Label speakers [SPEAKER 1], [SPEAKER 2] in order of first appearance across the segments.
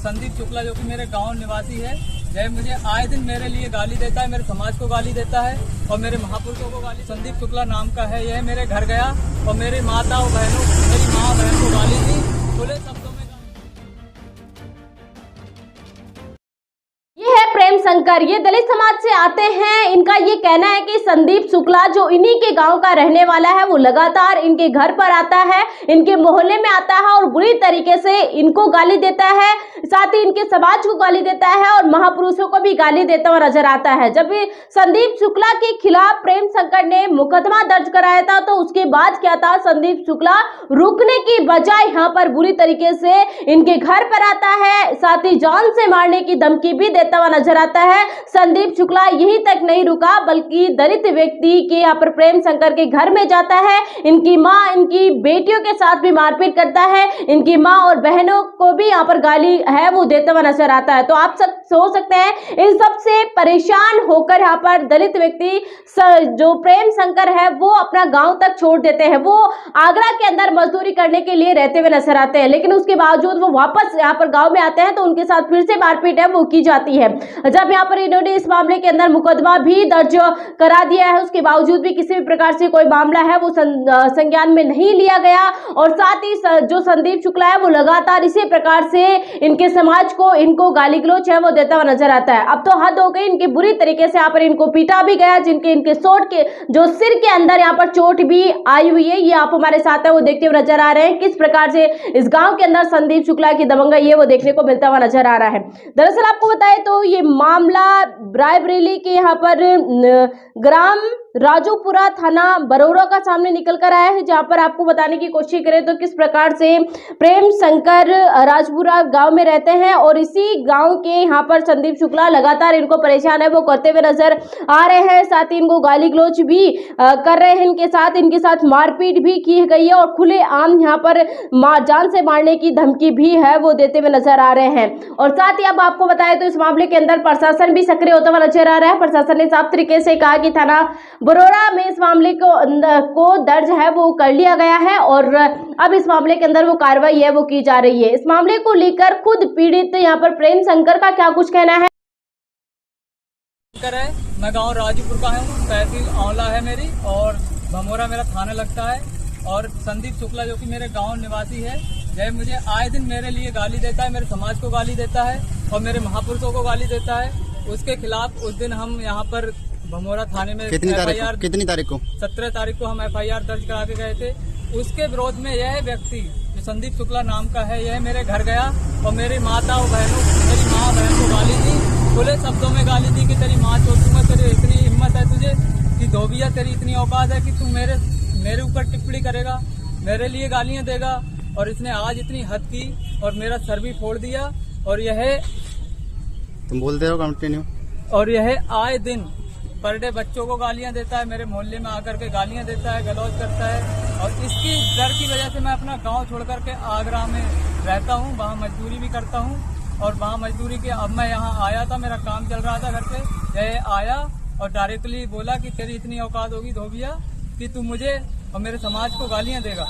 [SPEAKER 1] संदीप शुक्ला जो कि मेरे गांव निवासी है, यह मुझे आए दिन मेरे लिए गाली देता है, मेरे समाज को गाली देता है और मेरे महापुरुषों को गाली। संदीप शुक्ला नाम का है, यह मेरे घर गया और मेरी माता और बहनों, मेरी माँ बहन को गाली दी, खुले शब्दों में।
[SPEAKER 2] ये है प्रेम शंकर, ये दलित समाज से आते हैं। इनका ये कहना है कि संदीप शुक्ला जो इन्हीं के गांव का रहने वाला है, वो लगातार इनके घर पर आता है, इनके मोहल्ले में आता है और बुरी तरीके से इनको गाली देता है, साथ ही इनके समाज को गाली देता है और महापुरुषों को भी गाली देता हुआ नजर आता है। जब संदीप शुक्ला के खिलाफ प्रेम शंकर ने मुकदमा दर्ज कराया था, तो उसके बाद क्या था, संदीप शुक्ला रुकने की बजाय यहाँ पर बुरी तरीके से इनके घर पर आता है, साथ ही जान से मारने की धमकी भी देता हुआ नजर आता है। संदीप शुक्ला यहीं तक नहीं रुका, बल्कि दलित व्यक्ति के यहाँ पर प्रेम शंकर के घर में जाता है, इनकी माँ, इनकी बेटियों के साथ भी मारपीट करता है, इनकी माँ और बहनों को भी यहाँ पर गाली है वो देता हुआ नजर आता है। तो आप सब सोच सकते हैं, इन सब से परेशान होकर यहाँ पर दलित व्यक्ति जो प्रेम शंकर है वो अपना गांव तक छोड़ देते हैं। वो आगरा के अंदर मजदूरी करने के लिए रहते हुए नजर आते हैं, लेकिन उसके बावजूद वो वापस यहाँ पर गांव में आते हैं तो उनके साथ फिर से मारपीट है वो की जाती है। जब यहाँ पर इन्होंने इस मामले के अंदर मुकदमा भी दर्ज करा दिया है, उसके बावजूद भी किसी भी प्रकार से कोई मामला है वो संज्ञान में नहीं लिया गया और साथ ही जो संदीप शुक्ला है वो लगातार इसी प्रकार से इनके समाज को, इनको गाली गलौज है वो देता हुआ नजर आता है। अब तो हद हो गई, इनके बुरी तरीके से यहाँ पर इनको पीटा भी गया, इनके चोट के जो सिर के अंदर यहाँ पर चोट भी आई हुई है। ये आप हमारे साथ है वो देखते हुए नजर आ रहे हैं, किस प्रकार से इस गांव के अंदर संदीप शुक्ला की दबंगई ये वो देखने को मिलता हुआ नजर आ रहा है। दरअसल आपको बताएं तो ये मामला रायबरेली के यहाँ पर ग्राम राजूपुरा थाना बरौरा का सामने निकल कर आया है, जहां पर आपको बताने की कोशिश करें तो किस प्रकार से प्रेम शंकर राजपुरा गांव में रहते हैं और इसी गांव के यहाँ पर संदीप शुक्ला लगातार इनको परेशान है वो करते हुए नजर आ रहे हैं, साथ ही इनको गाली गलौज भी कर रहे हैं, इनके साथ मारपीट भी की गई है और खुले आम यहाँ पर जान से मारने की धमकी भी है वो देते हुए नजर आ रहे हैं। और साथ ही अब आपको बताएं तो इस मामले के अंदर प्रशासन भी सक्रिय होता हुआ नजर आ रहा है। प्रशासन ने साफ तरीके से कहा कि थाना बरौरा में इस मामले को दर्ज है वो कर लिया गया है और अब इस मामले के अंदर वो कार्रवाई है वो की जा रही है। इस मामले को लेकर खुद पीड़ित यहाँ पर प्रेम शंकर का क्या कुछ कहना है।
[SPEAKER 1] मैं गांव राजूपुर का हूँ, तहसील आंवला है मेरी और भमोरा मेरा थाना लगता है। और संदीप शुक्ला जो कि मेरे गांव निवासी है, यह मुझे आए दिन मेरे लिए गाली देता है, मेरे समाज को गाली देता है और मेरे महापुरुषों को गाली देता है। उसके खिलाफ उस दिन हम यहाँ पर भमोरा थाने में
[SPEAKER 3] कितनी तारीख को
[SPEAKER 1] 17 तारीख को हम FIR दर्ज करा के गए थे। उसके विरोध में यह व्यक्ति जो संदीप शुक्ला नाम का है, यह मेरे घर गया और मेरी माता और बहनों, मेरी माँ बहन को गाली दी, खुले शब्दों में गाली दी कि तेरी माँ चोटूंगा, तेरी इतनी हिम्मत है तुझे कि धोबिया, तेरी इतनी औकात है कि तू मेरे ऊपर टिप्पणी करेगा, मेरे लिए गालियां देगा। और इसने आज इतनी हद की और मेरा सर भी फोड़ दिया। और यह
[SPEAKER 3] तुम बोलते हो कंटिन्यू।
[SPEAKER 1] और यह आए दिन पर डे बच्चों को गालियां देता है, मेरे मोहल्ले में आकर के गालियां देता है, गलौज करता है। और इसकी डर की वजह से मैं अपना गांव छोड़ करके आगरा में रहता हूं, वहां मजदूरी भी करता हूं। और वहां मजदूरी के अब मैं यहाँ आया था, मेरा काम चल रहा था घर पे, यह आया और डायरेक्टली बोला कि तेरी इतनी औकात होगी धोबिया कि तू मुझे और मेरे समाज को गालियां देगा।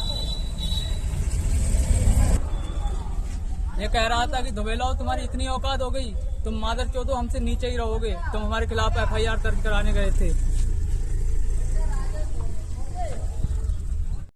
[SPEAKER 1] ये कह रहा था कि धोबेलाओ तुम्हारी इतनी औकात हो गई, तुम मादर चौथो हमसे नीचे ही रहोगे, तुम हमारे खिलाफ FIR दर्ज कराने गए थे।